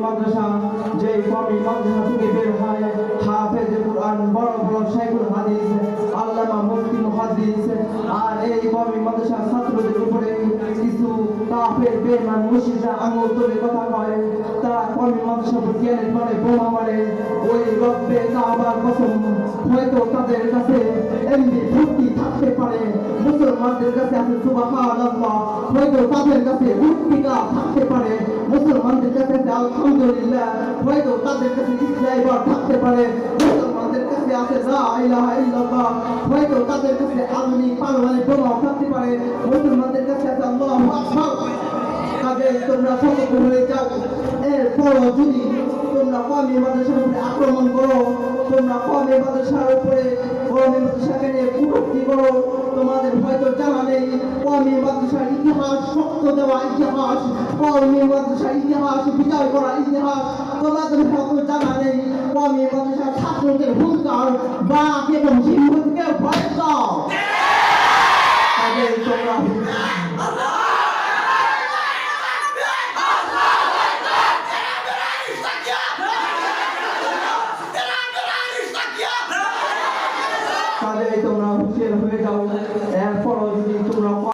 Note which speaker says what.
Speaker 1: মাদ্রাসা, যে কওমি মাদ্রাসা থেকে বের হয় হাফেজ কুরআন, বড় বড় শাইখুল হাদিস, আল্লামা মুফতি মুহাদ্দিস। আর এই কওমি মাদ্রাসার ছাত্রদের উপরে কিছু কাফের বেঈমান মুশরিকরা আঙুল তুলে কথা কয়, তারা কওমি মাদ্রাসা গ্রেনেড মারে, বোমা মারে। ওই রব্বে কাবার কসম, হয়তো তাদের কাছে এমনি ভর্তি থাকতে পারে, মুসলমানদের কাছে আছে সুবহানাল্লাহ, হয়তো তাদের কাছে ভর্তিকা থাকতে পারে, মুসলমানদের কাছে আছে আলহামদুলিল্লাহ, হয়তো তাদের কাছে ইসলাইবার থাকতে পারে, মুসলমানদের কাছে আছে লা ইলাহা ইল্লাল্লাহ, হয়তো তাদের কাছে আধুনিক পারমাণবিক বোমাও থাকতে পারে, মুসলমানদের কাছে আছে আল্লাহু আকবার। কাজে তোমরা সতর্ক হয়ে যাও। এরপরও যদি তোমরা কওমি মাদ্রাসার উপরে আক্রমণ করো, তোমরা কওমি মাদ্রাসার উপরে, কওমি মাদ্রাসাকে নিয়ে কটূক্তি করো, তোমাদের হয়তো জানা নেই কওমি মাদ্রাসার ইতিহাস, শক্ত দেওয়া ইতিহাস, কওমি মাদ্রাসার ইতিহাস, বিজয় করা ইতিহাস তোমাদের হয়তো জানা নেই। কওমি মাদ্রাসার ছাত্রদের হুঙ্কার বাঘ এবং সিংহকে ভয় দাও। কাজে তোমরা তোমরা হুঁশিয়ার হয়ে যাও। এরপরও যদি তোমরা